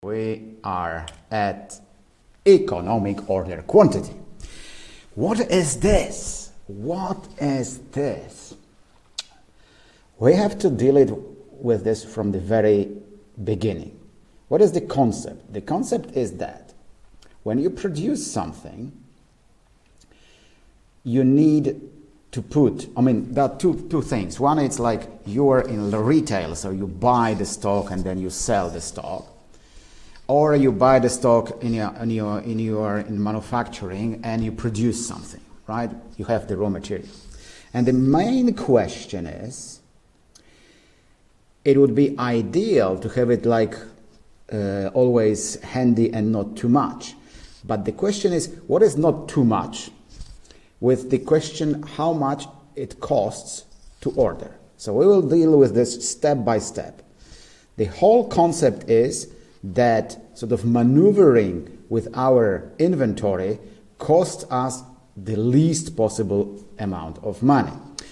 We are at economic order quantity. What is this? What is this? We have to deal with this from the very beginning. What is the concept? The concept is that when you produce something, you need to put, there are two things. One, it's like you're in the retail, so you buy the stock and then you sell the stock. Or you buy the stock in manufacturing and you produce something, right? You have the raw material. And the main question is, it would be ideal to have it like always handy and not too much. But the question is, what is not too much? With the question how much it costs to order. So we will deal with this step by step. The whole concept is that sort of maneuvering with our inventory costs us the least possible amount of money.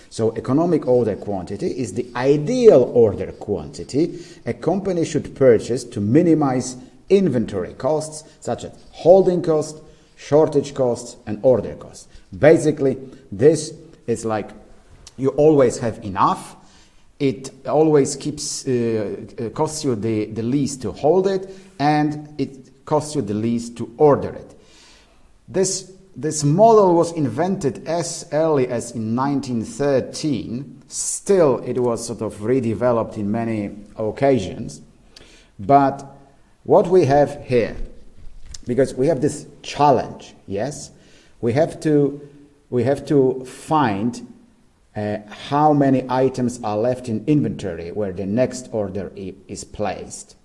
So economic order quantity is the ideal order quantity a company should purchase to minimize inventory costs such as holding costs, shortage costs, and order costs. Basically, this is like you always have enough. It always costs you the least to hold it, and it costs you the least to order it. This model was invented as early as in 1913. Still, it was sort of redeveloped in many occasions. But what we have here, because we have this challenge, yes, we have to find how many items are left in inventory where the next order is placed.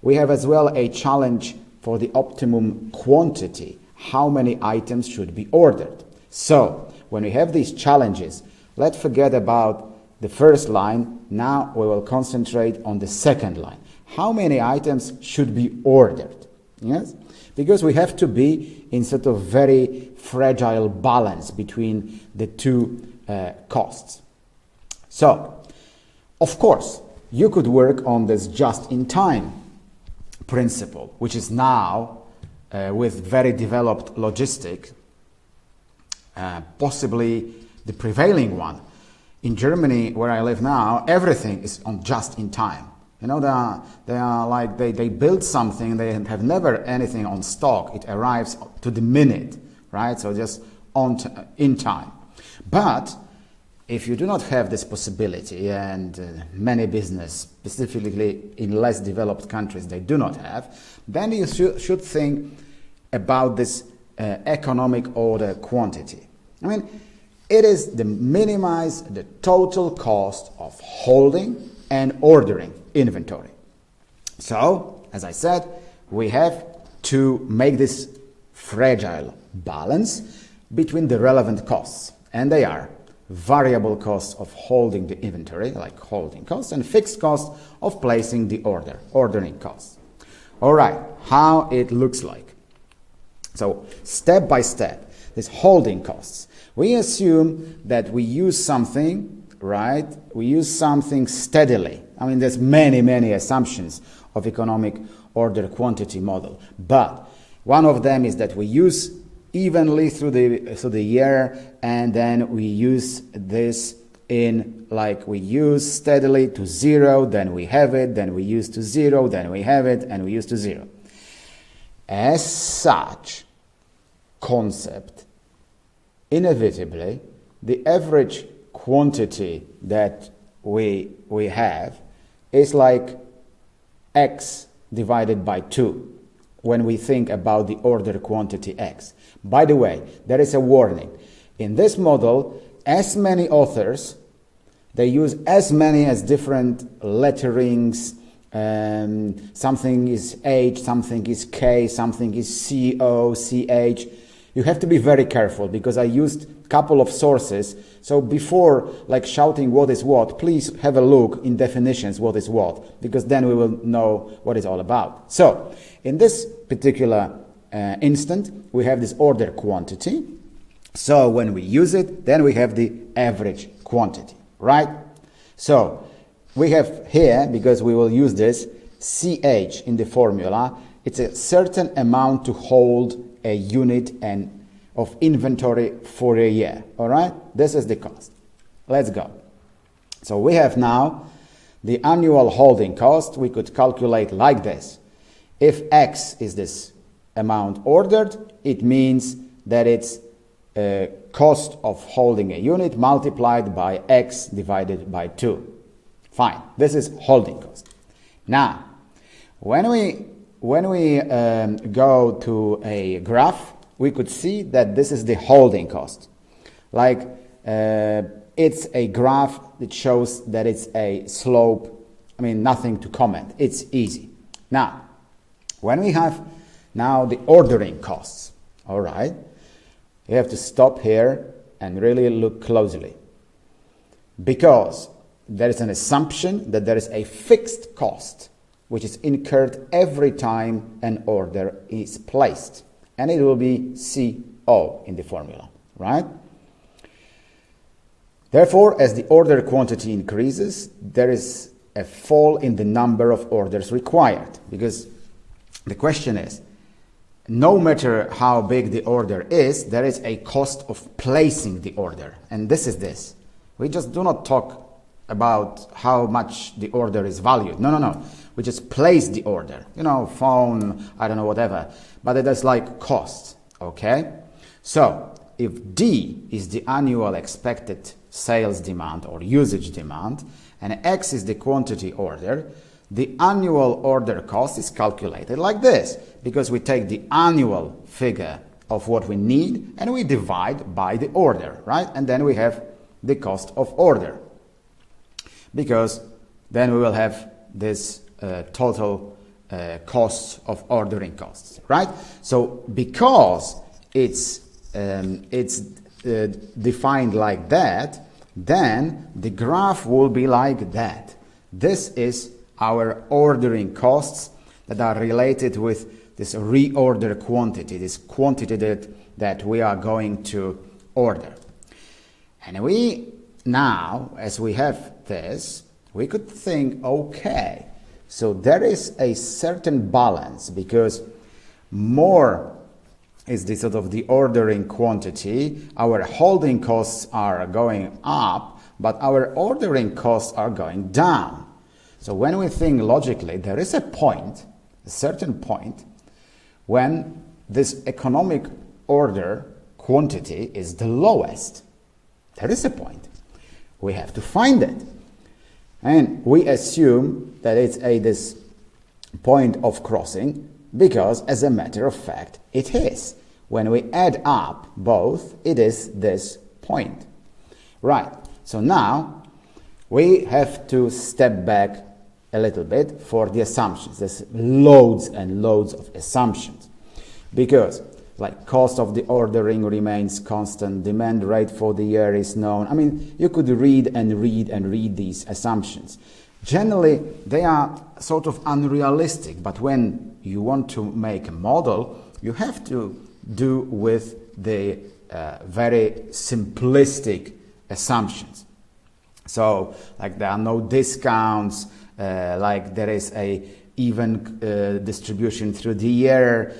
We have as well a challenge for the optimum quantity. How many items should be ordered? So, when we have these challenges, let's forget about the first line. Now we will concentrate on the second line. How many items should be ordered? Yes? Because we have to be in sort of very fragile balance between the two costs. So, of course, you could work on this just-in-time principle, which is now, with very developed logistics, possibly the prevailing one. In Germany, where I live now, everything is on just-in-time. You know, they are like they build something, they have never anything on stock. It arrives to the minute, right? So just in time. But if you do not have this possibility, and many business, specifically in less developed countries, they do not have, then you should think about this economic order quantity. It is the minimize the total cost of holding and ordering inventory. So, as I said, we have to make this fragile balance between the relevant costs, and they are variable costs of holding the inventory, like holding costs, and fixed costs of placing the order, ordering costs. All right, how it looks like. So, step by step, this holding costs. We assume that we use something, right? We use something steadily. There's many assumptions of economic order quantity model, but one of them is that we use evenly through the year, and then we use this we use steadily to zero, then we have it, then we use to zero, then we have it, and we use to zero. As such concept, inevitably, the average quantity that we have is like x divided by 2 when we think about the order quantity x. By the way, there is a warning. In this model, as many authors, they use as many as different letterings. Something is H, something is K, something is CO, CH. You have to be very careful because I used a couple of sources. So before shouting what is what, please have a look in definitions what is what, because then we will know what it's all about. So in this particular instant, we have this order quantity. So when we use it, then we have the average quantity, right? So we have here, because we will use this, CH in the formula, It's a certain amount to hold a unit and of inventory for a year. All right? This is the cost. Let's go. So we have now the annual holding cost. We could calculate like this. If X is this amount ordered, it means that it's cost of holding a unit multiplied by X divided by 2. Fine. This is holding cost. Now, when we go to a graph, we could see that this is the holding cost. Like it's a graph that shows that it's a slope. I mean, nothing to comment. It's easy. Now, when we have now the ordering costs, all right, you have to stop here and really look closely, because there is an assumption that there is a fixed cost which is incurred every time an order is placed, and it will be CO in the formula, right? Therefore, as the order quantity increases, there is a fall in the number of orders required, because the question is, no matter how big the order is, there is a cost of placing the order, and this is this. We just do not talk about how much the order is valued. No. We just place the order. You know, phone, I don't know, whatever. But it is like cost, okay? So, if D is the annual expected sales demand or usage demand, and X is the quantity order, the annual order cost is calculated like this, because we take the annual figure of what we need and we divide by the order, right? And then we have the cost of order, because then we will have this total costs of ordering costs, right? So because it's defined like that, then the graph will be like that. This is our ordering costs that are related with this reorder quantity, this quantity that we are going to order. And we now, as we have this, we could think, okay, so there is a certain balance, because more is the sort of the ordering quantity, our holding costs are going up, but our ordering costs are going down. So when we think logically, there is a point, a certain point, when this economic order quantity is the lowest. There is a point. We have to find it. And we assume that it's this point of crossing, because as a matter of fact, it is. When we add up both, it is this point. Right. So now we have to step back a little bit for the assumptions. There's loads and loads of assumptions, because like cost of the ordering remains constant, demand rate for the year is known. I mean, you could read and read these assumptions. Generally, they are sort of unrealistic, but when you want to make a model, you have to do with the very simplistic assumptions. So, like there are no discounts, like there is a even distribution through the year,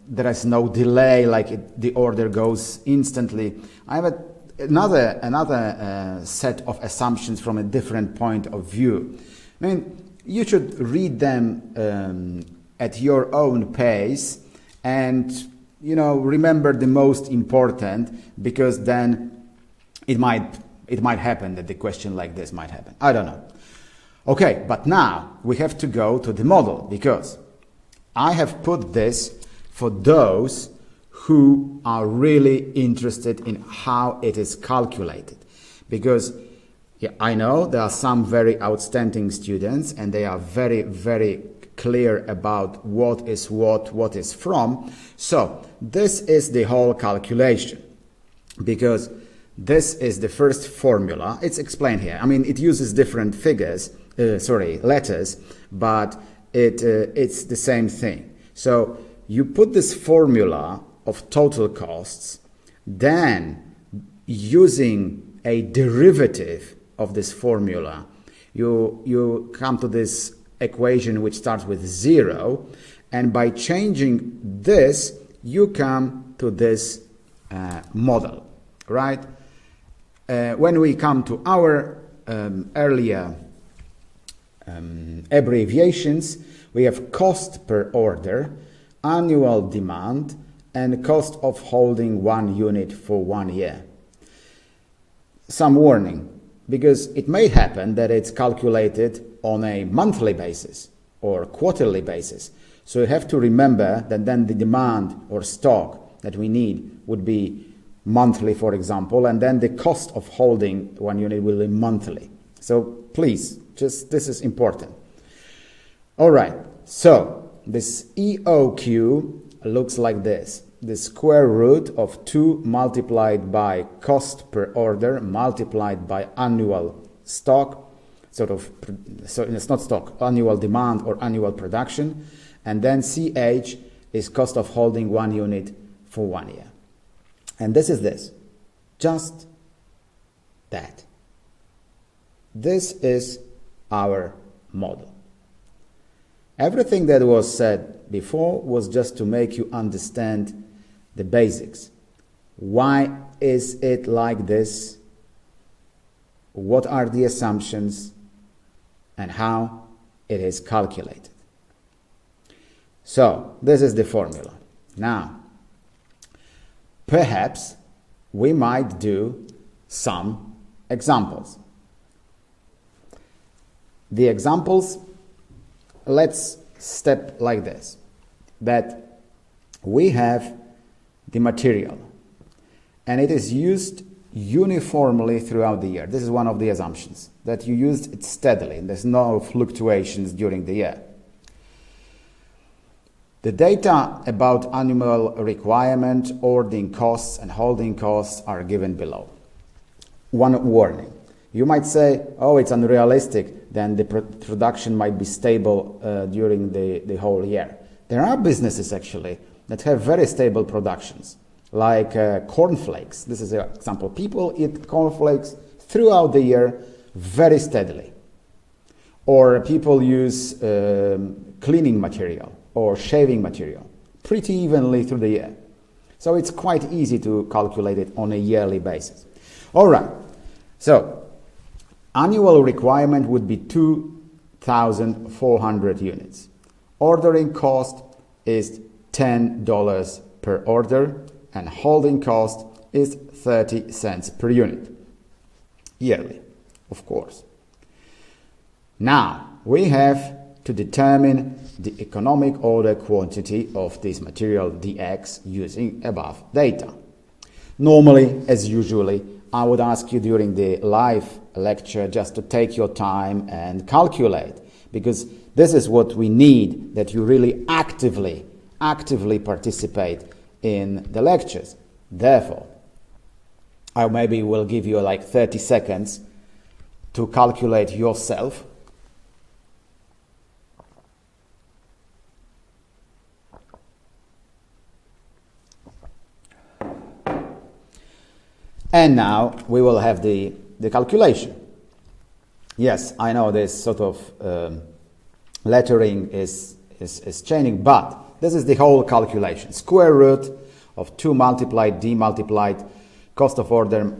there is no delay, like the order goes instantly. I have another set of assumptions from a different point of view. I mean, you should read them at your own pace, and remember the most important, because then it might happen that the question like this might happen. I don't know. Okay, but now we have to go to the model, because I have put this for those who are really interested in how it is calculated. Because I know there are some very outstanding students, and they are very, very clear about what is what is from. So this is the whole calculation, because this is the first formula. It's explained here. I mean, it uses different letters, but it's the same thing. So you put this formula of total costs, then using a derivative of this formula, you come to this equation which starts with 0, And by changing this, you come to this model, right? When we come to our earlier abbreviations, we have cost per order, annual demand, and cost of holding 1 unit for 1 year. Some warning, because it may happen that it's calculated on a monthly basis or quarterly basis. So you have to remember that then the demand or stock that we need would be monthly, for example, and then the cost of holding 1 unit will be monthly. So please, just this is important. All right, so this EOQ looks like this. The square root of 2 multiplied by cost per order multiplied by annual stock, so it's not stock, annual demand or annual production, and then CH is cost of holding 1 unit for 1 year. And this is this, just that. This is our model. Everything that was said before was just to make you understand the basics. Why is it like this? What are the assumptions? And how it is calculated. So, this is the formula. Now, perhaps we might do some examples. The examples, let's step like this, that we have the material and it is used uniformly throughout the year. This is one of the assumptions, that you used it steadily and there's no fluctuations during the year. The data about annual requirement, ordering costs and holding costs are given below. One warning. You might say, oh, it's unrealistic, then the production might be stable during the whole year. There are businesses actually that have very stable productions, like cornflakes. This is an example. People eat cornflakes throughout the year very steadily. Or people use cleaning material or shaving material pretty evenly through the year. So it's quite easy to calculate it on a yearly basis. All right, so annual requirement would be 2,400 units. Ordering cost is $10 per order and holding cost is 30 cents per unit. Yearly, of course. Now, we have to determine the economic order quantity of this material dx using above data. Normally, as usually, I would ask you during the live lecture just to take your time and calculate, because this is what we need, that you really actively participate in the lectures. Therefore, I maybe will give you like 30 seconds to calculate yourself. And now we will have the calculation. Yes, I know this sort of lettering is changing, but this is the whole calculation. Square root of 2 multiplied d multiplied cost of order,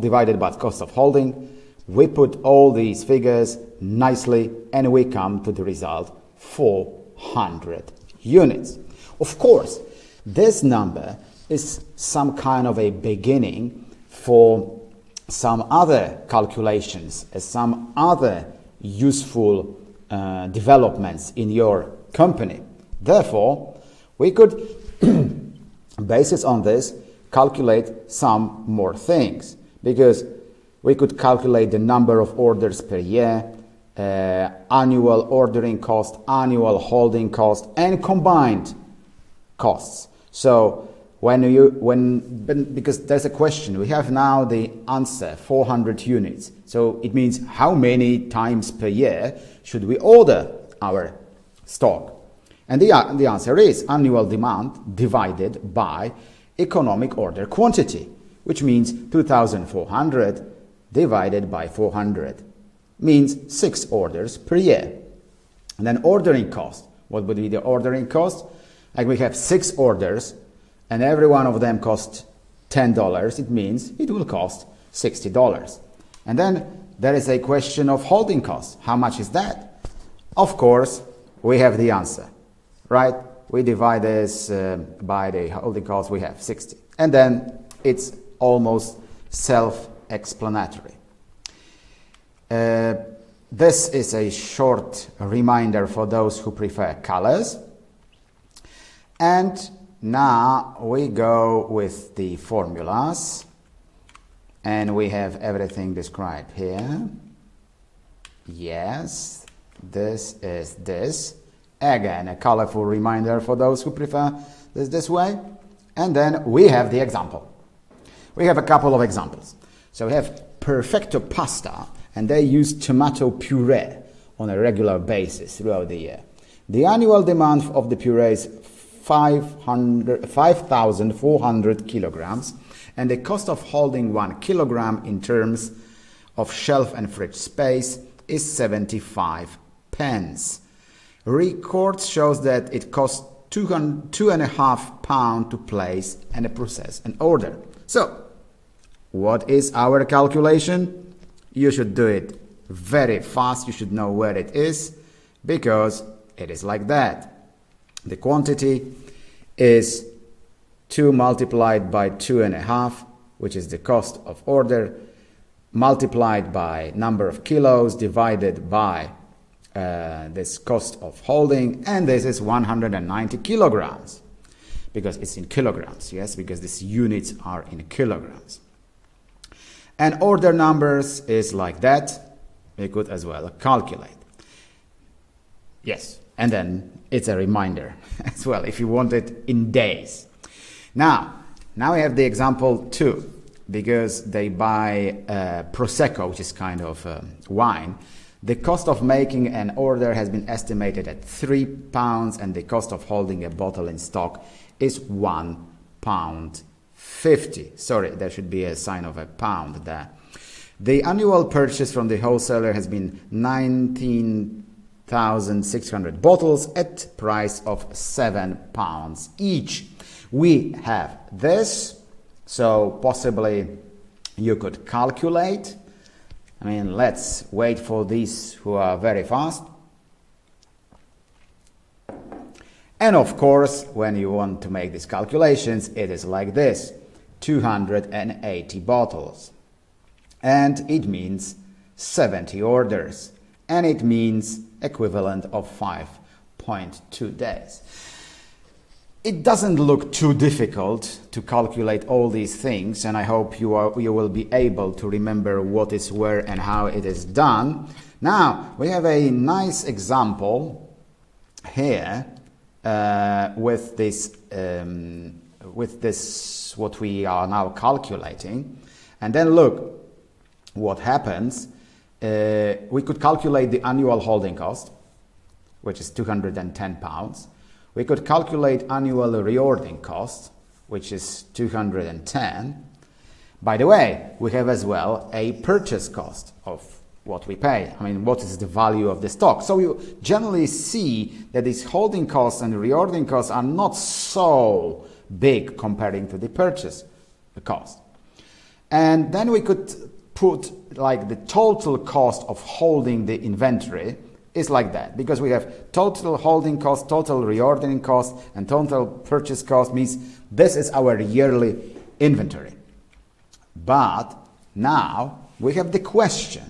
divided by cost of holding. We put all these figures nicely and we come to the result 400 units. Of course, this number is some kind of a beginning for some other calculations, some other useful developments in your company. Therefore, we could, basis on this, calculate some more things, because we could calculate the number of orders per year, annual ordering cost, annual holding cost, and combined costs. So because there's a question, we have now the answer, 400 units. So it means how many times per year should we order our stock? And the answer is annual demand divided by economic order quantity, which means 2,400 divided by 400 means 6 orders per year. And then ordering cost What would be the ordering cost? Like we have 6 orders and every one of them costs $10. It means it will cost $60. And then there is a question of holding costs. How much is that? Of course, we have the answer, right? We divide this by the holding cost, we have 60. And then it's almost self-explanatory. This is a short reminder for those who prefer colors. And now we go with the formulas. And we have everything described here. Yes, this is this. Again, a colorful reminder for those who prefer this way. And then we have the example. We have a couple of examples. So we have perfetto pasta, and they use tomato puree on a regular basis throughout the year. The annual demand of the puree is 5,400 kilograms, and the cost of holding 1 kilogram in terms of shelf and fridge space is 75 pence. Records shows that it costs £2.5 to place and process an order. So, what is our calculation? You should do it very fast. You should know where it is, because it is like that. The quantity is 2 multiplied by 2.5, which is the cost of order, multiplied by number of kilos, divided by this cost of holding, and this is 190 kilograms, because it's in kilograms, yes, because these units are in kilograms. And order numbers is like that. We could as well calculate. Yes, and then it's a reminder as well if you want it in days. Now we have the example 2, because they buy Prosecco, which is kind of wine. The cost of making an order has been estimated at £3, and the cost of holding a bottle in stock is £1.50. Sorry, there should be a sign of a pound there. The annual purchase from the wholesaler has been 19,600 bottles at price of £7 each. We have this, so possibly you could calculate. I mean, let's wait for these who are very fast. And of course, when you want to make these calculations, it is like this: 280 bottles. And it means 70 orders. And it means equivalent of 5.2 days. It doesn't look too difficult to calculate all these things, and I hope you will be able to remember what is where and how it is done. Now, we have a nice example here with this what we are now calculating. And then look what happens. We could calculate the annual holding cost, which is £210. We could calculate annual reordering cost, which is 210. By the way, we have as well a purchase cost of what we pay. I mean, what is the value of the stock? So you generally see that these holding costs and reordering costs are not so big comparing to the purchase cost. And then we could put like the total cost of holding the inventory is like that, because we have total holding cost, total reordering cost, and total purchase cost. Means this is our yearly inventory. But now we have the question,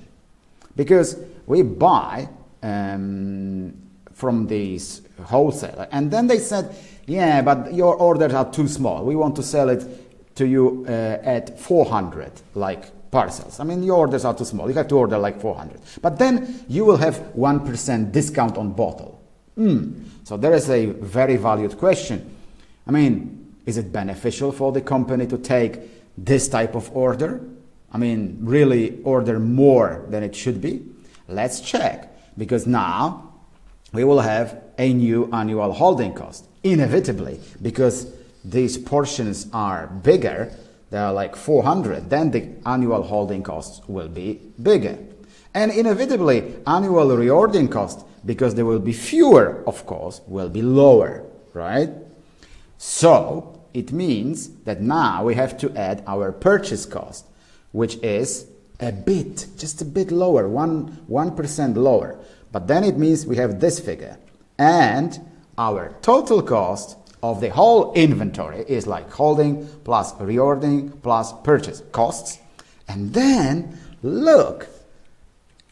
because we buy from these wholesaler, and then they said, yeah, but your orders are too small. We want to sell it to you at 400, like parcels. I mean, your orders are too small. You have to order like 400. But then you will have 1% discount on bottle. So there is a very valued question. I mean, is it beneficial for the company to take this type of order? I mean, really order more than it should be? Let's check, because now we will have a new annual holding cost, inevitably, because these portions are bigger. They are like 400, then the annual holding costs will be bigger. And inevitably, annual reordering cost because there will be fewer, of course, will be lower, right? So it means that now we have to add our purchase cost, which is a bit, just a bit lower, 1% lower. But then it means we have this figure. And our total cost of the whole inventory is like holding plus reordering plus purchase costs. And then look,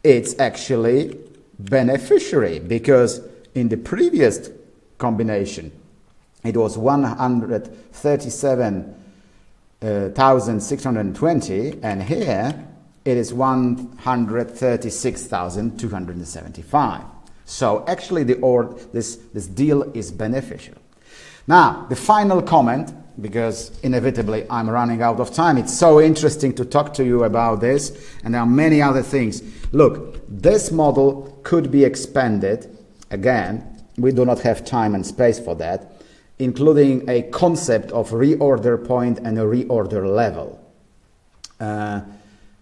it's actually beneficiary, because in the previous combination it was 137,620, and here it is 136,275. So actually this deal is beneficial. Now, the final comment, because inevitably I'm running out of time. It's so interesting to talk to you about this, and there are many other things. Look, this model could be expanded. Again, we do not have time and space for that, including a concept of reorder point and a reorder level.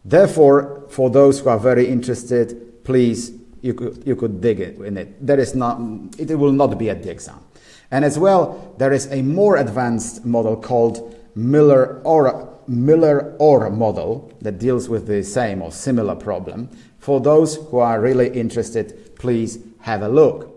Therefore, for those who are very interested, please, you could dig in it. It will not be at the exam. And as well, there is a more advanced model called Miller-Orr model that deals with the same or similar problem. For those who are really interested, please have a look.